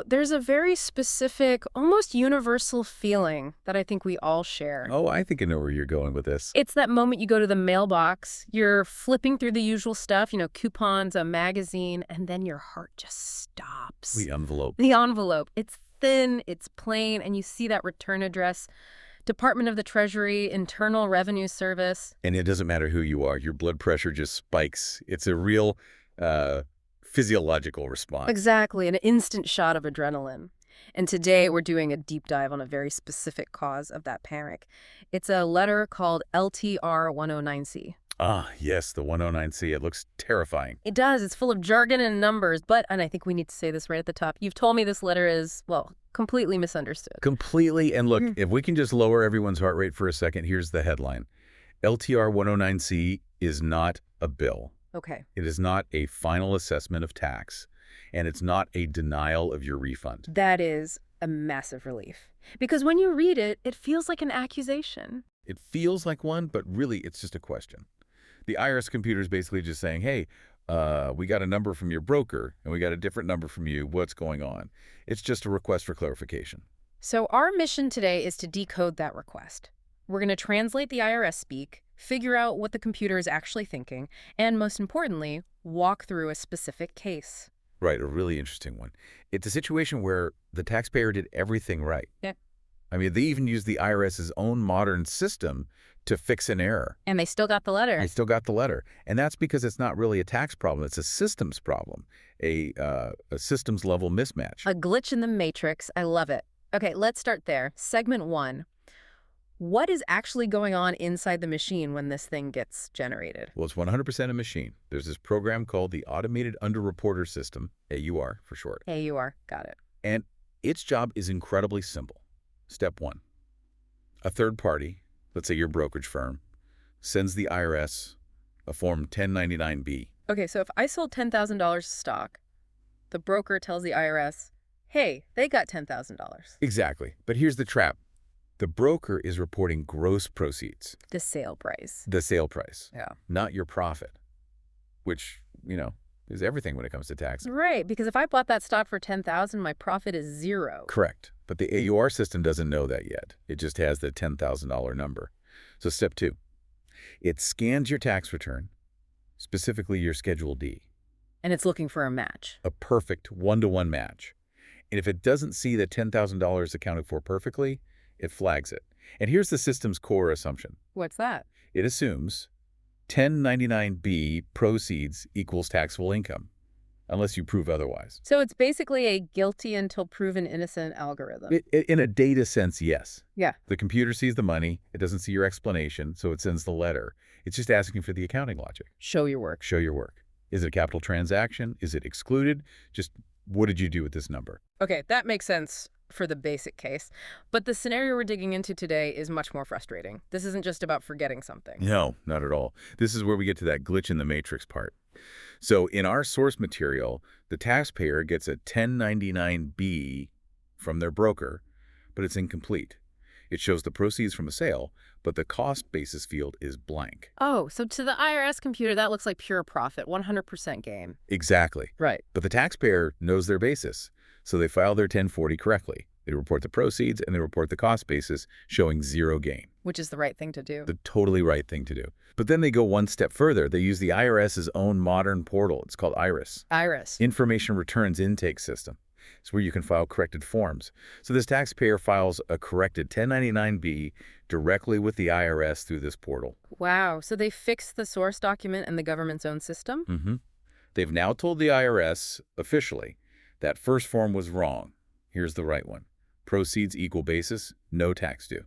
There's a very specific, almost universal feeling that I think we all share. Oh, I think I know where you're going with this. It's that moment you go to the mailbox, you're flipping through the usual stuff, coupons, a magazine, and then your heart just stops. The envelope. The envelope. It's thin, it's plain, and you see that return address, Department of the Treasury, Internal Revenue Service. And it doesn't matter who you are. Your blood pressure just spikes. It's a real physiological response. Exactly, an instant shot of adrenaline. And today we're doing a deep dive on a very specific cause of that panic. It's a letter called LTR 109C. Ah, yes, the 109C. It looks terrifying. It does. It's full of jargon and numbers, and I think we need to say this right at the top. You've told me this letter is, completely misunderstood. Completely. And look, if we can just lower everyone's heart rate for a second, here's the headline. LTR 109C is not a bill. Okay. It is not a final assessment of tax, and it's not a denial of your refund. That is a massive relief. Because when you read it, it feels like an accusation. It feels like one, but really it's just a question. The IRS computer is basically just saying, hey, we got a number from your broker, and we got a different number from you. What's going on? It's just a request for clarification. So our mission today is to decode that request. We're going to translate the IRS speak, figure out what the computer is actually thinking, and most importantly, walk through a specific case. Right, a really interesting one. It's a situation where the taxpayer did everything right. Yeah. I mean, they even used the IRS's own modern system to fix an error. And they still got the letter. I still got the letter. And that's because it's not really a tax problem. It's a systems problem, a systems-level mismatch. A glitch in the matrix. I love it. Okay, let's start there. Segment 1. What is actually going on inside the machine when this thing gets generated? Well, it's 100% a machine. There's this program called the Automated Underreporter System, AUR for short. AUR, got it. And its job is incredibly simple. Step 1. A third party, let's say your brokerage firm, sends the IRS a Form 1099-B. Okay, so if I sold $10,000 stock, the broker tells the IRS, hey, they got $10,000. Exactly. But here's the trap. The broker is reporting gross proceeds. The sale price. The sale price. Yeah. Not your profit, which, is everything when it comes to tax. Right, because if I bought that stock for $10,000, my profit is zero. Correct. But the AUR system doesn't know that yet. It just has the $10,000 number. So step 2, it scans your tax return, specifically your Schedule D. And it's looking for a match. A perfect one-to-one match. And if it doesn't see the $10,000 accounted for perfectly, it flags it. And here's the system's core assumption. What's that? It assumes 1099-B proceeds equals taxable income, unless you prove otherwise. So it's basically a guilty until proven innocent algorithm. In a data sense, yes. Yeah. The computer sees the money. It doesn't see your explanation, so it sends the letter. It's just asking for the accounting logic. Show your work. Show your work. Is it a capital transaction? Is it excluded? Just what did you do with this number? Okay, that makes sense for the basic case. But the scenario we're digging into today is much more frustrating. This isn't just about forgetting something. No, not at all. This is where we get to that glitch in the matrix part. So in our source material, the taxpayer gets a 1099-B from their broker, but it's incomplete. It shows the proceeds from a sale, but the cost basis field is blank. Oh, so to the IRS computer, that looks like pure profit, 100% gain. Exactly. Right. But the taxpayer knows their basis, so they file their 1040 correctly. They report the proceeds and they report the cost basis, showing zero gain. Which is the right thing to do. The totally right thing to do. But then they go one step further. They use the IRS's own modern portal. It's called IRIS. IRIS. Information Returns Intake System. It's where you can file corrected forms. So this taxpayer files a corrected 1099-B directly with the IRS through this portal. Wow. So they fixed the source document and the government's own system? Mm-hmm. They've now told the IRS, officially, that first form was wrong. Here's the right one. Proceeds equal basis, no tax due.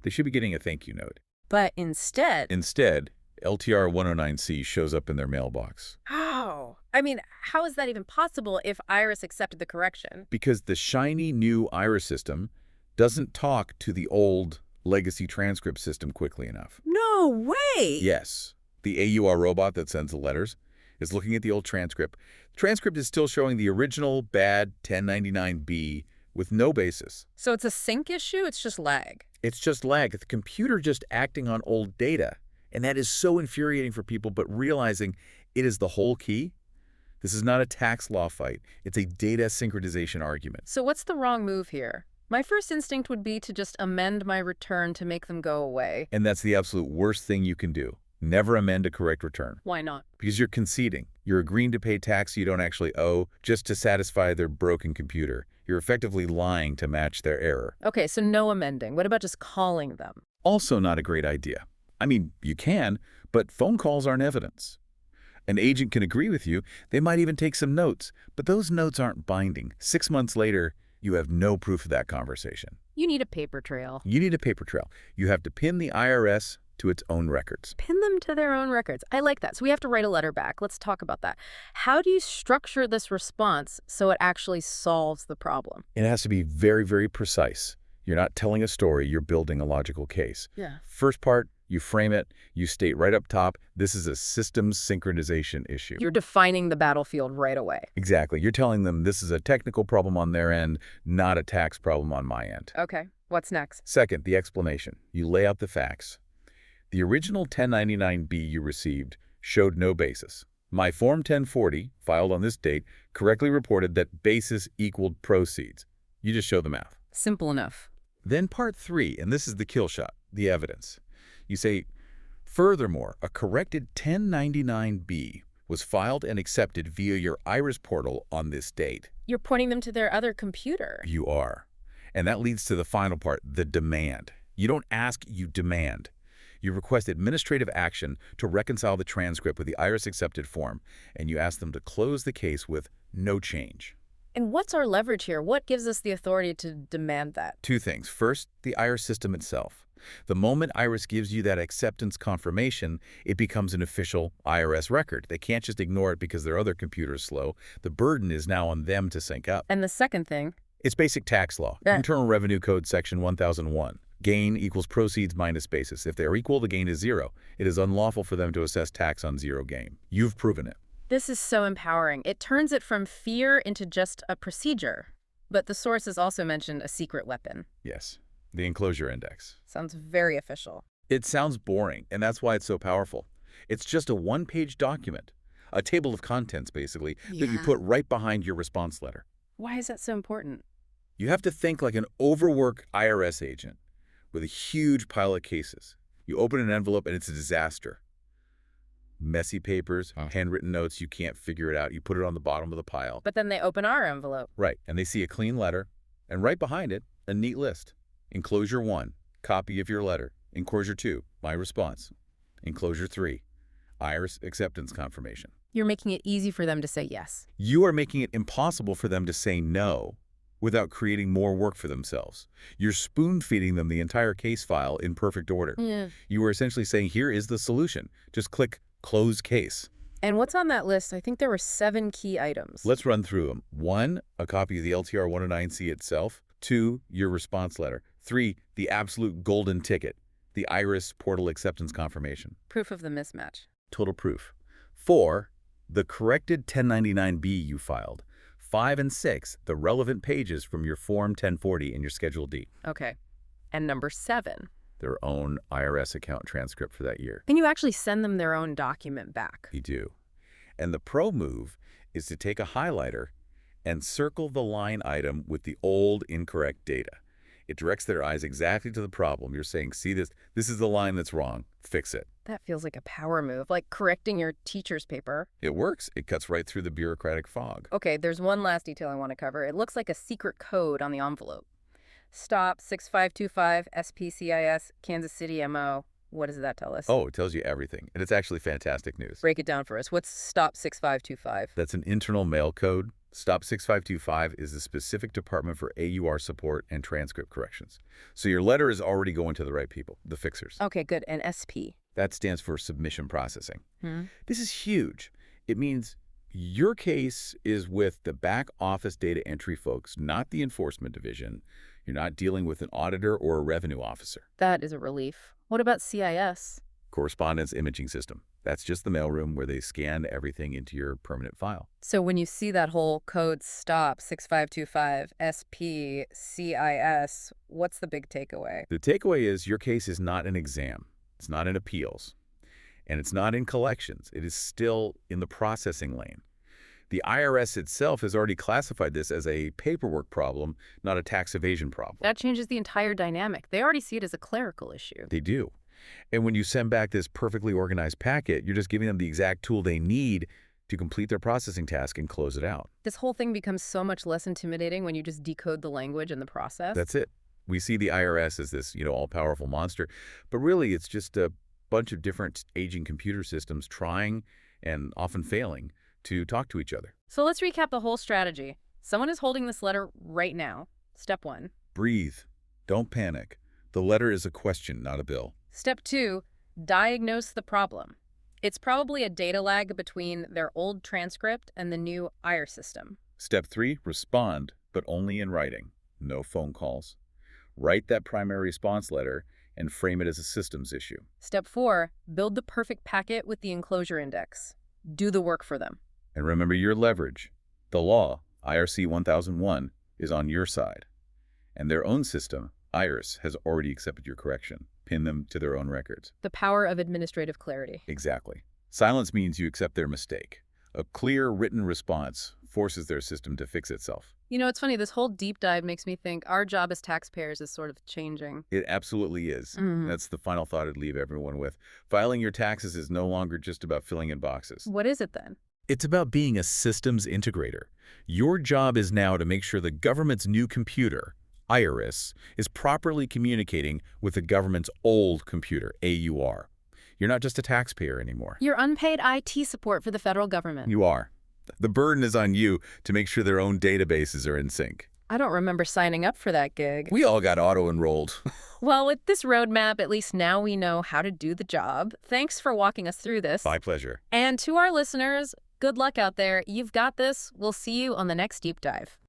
They should be getting a thank you note. But instead, LTR 109C shows up in their mailbox. How? I mean, how is that even possible if IRS accepted the correction? Because the shiny new IRS system doesn't talk to the old legacy transcript system quickly enough. No way! Yes. The AUR robot that sends the letters is looking at the old transcript. The transcript is still showing the original bad 1099-B with no basis. So it's a sync issue? It's just lag? It's just lag. The computer just acting on old data. And that is so infuriating for people, but realizing it is the whole key, This is not a tax law fight. It's a data synchronization argument. So what's the wrong move here? My first instinct would be to just amend my return to make them go away. And that's the absolute worst thing you can do. Never amend a correct return. Why not? Because you're conceding. You're agreeing to pay tax you don't actually owe just to satisfy their broken computer. You're effectively lying to match their error. Okay, so no amending. What about just calling them? Also not a great idea. I mean, you can, but phone calls aren't evidence. An agent can agree with you. They might even take some notes, but those notes aren't binding. 6 months later, you have no proof of that conversation. You need a paper trail. You need a paper trail. You have to pin the IRS to its own records. Pin them to their own records. I like that. So we have to write a letter back. Let's talk about that. How do you structure this response so it actually solves the problem? It has to be very, very precise. You're not telling a story, you're building a logical case. Yeah. First part, you frame it, you state right up top, this is a systems synchronization issue. You're defining the battlefield right away. Exactly. You're telling them this is a technical problem on their end, not a tax problem on my end. Okay. What's next? Second, the explanation. You lay out the facts. The original 1099-B you received showed no basis. My Form 1040, filed on this date, correctly reported that basis equaled proceeds. You just show the math. Simple enough. Then part 3, and this is the kill shot, the evidence. You say, furthermore, a corrected 1099-B was filed and accepted via your IRS portal on this date. You're pointing them to their other computer. You are. And that leads to the final part, the demand. You don't ask, you demand. You request administrative action to reconcile the transcript with the IRS accepted form, and you ask them to close the case with no change. And what's our leverage here? What gives us the authority to demand that? 2 things. First, the IRS system itself. The moment IRS gives you that acceptance confirmation, it becomes an official IRS record. They can't just ignore it because their other computer is slow. The burden is now on them to sync up. And the second thing? It's basic tax law. Yeah. Internal Revenue Code Section 1001. Gain equals proceeds minus basis. If they are equal, the gain is 0. It is unlawful for them to assess tax on 0 gain. You've proven it. This is so empowering. It turns it from fear into just a procedure. But the sources also mentioned a secret weapon. Yes. The enclosure index. Sounds very official. It sounds boring, and that's why it's so powerful. It's just a one-page document, a table of contents, basically, that you put right behind your response letter. Why is that so important? You have to think like an overworked IRS agent with a huge pile of cases. You open an envelope, and it's a disaster. Messy papers, handwritten notes, you can't figure it out. You put it on the bottom of the pile. But then they open our envelope. Right, and they see a clean letter, and right behind it, a neat list. Enclosure 1, copy of your letter. Enclosure 2, my response. Enclosure 3, IRS acceptance confirmation. You're making it easy for them to say yes. You are making it impossible for them to say no without creating more work for themselves. You're spoon-feeding them the entire case file in perfect order. Yeah. You are essentially saying, here is the solution. Just click Close Case. And what's on that list? I think there were 7 key items. Let's run through them. 1, a copy of the LTR 109C itself. 2, your response letter. 3, the absolute golden ticket, the IRS portal acceptance confirmation. Proof of the mismatch. Total proof. 4, the corrected 1099-B you filed. 5 and 6, the relevant pages from your Form 1040 and your Schedule D. Okay. And number 7. Their own IRS account transcript for that year. Can you actually send them their own document back? You do. And the pro move is to take a highlighter and circle the line item with the old incorrect data. It directs their eyes exactly to the problem. You're saying, see this? This is the line that's wrong. Fix it. That feels like a power move, like correcting your teacher's paper. It works. It cuts right through the bureaucratic fog. Okay, there's one last detail I want to cover. It looks like a secret code on the envelope. Stop 6525 SPCIS Kansas City MO. What does that tell us? Oh, it tells you everything. And it's actually fantastic news. Break it down for us. What's Stop 6525? That's an internal mail code. Stop 6525 is the specific department for AUR support and transcript corrections. So your letter is already going to the right people, the fixers. Okay, good. And SP? That stands for submission processing. Hmm. This is huge. It means your case is with the back office data entry folks, not the enforcement division. You're not dealing with an auditor or a revenue officer. That is a relief. What about CIS? Correspondence imaging system. That's just the mailroom where they scan everything into your permanent file. So when you see that whole code Stop 6525 SPCIS, what's the big takeaway? The takeaway is your case is not an exam. It's not in appeals. And it's not in collections. It is still in the processing lane. The IRS itself has already classified this as a paperwork problem, not a tax evasion problem. That changes the entire dynamic. They already see it as a clerical issue. They do. And when you send back this perfectly organized packet, you're just giving them the exact tool they need to complete their processing task and close it out. This whole thing becomes so much less intimidating when you just decode the language and the process. That's it. We see the IRS as this, all-powerful monster, but really it's just a bunch of different aging computer systems trying and often failing to talk to each other. So let's recap the whole strategy. Someone is holding this letter right now. Step 1. Breathe. Don't panic. The letter is a question, not a bill. Step 2. Diagnose the problem. It's probably a data lag between their old transcript and the new IRS system. Step 3. Respond, but only in writing. No phone calls. Write that primary response letter and frame it as a systems issue. Step 4. Build the perfect packet with the enclosure index. Do the work for them. And remember your leverage. The law, IRC 1001, is on your side. And their own system, IRS, has already accepted your correction. Pin them to their own records. The power of administrative clarity. Exactly. Silence means you accept their mistake. A clear written response forces their system to fix itself. It's funny, this whole deep dive makes me think our job as taxpayers is sort of changing. It absolutely is. Mhm. That's the final thought I'd leave everyone with. Filing your taxes is no longer just about filling in boxes. What is it then? It's about being a systems integrator. Your job is now to make sure the government's new computer, IRS, is properly communicating with the government's old computer, AUR. You're not just a taxpayer anymore. You're unpaid IT support for the federal government. You are. The burden is on you to make sure their own databases are in sync. I don't remember signing up for that gig. We all got auto-enrolled. Well, with this roadmap, at least now we know how to do the job. Thanks for walking us through this. My pleasure. And to our listeners, good luck out there. You've got this. We'll see you on the next deep dive.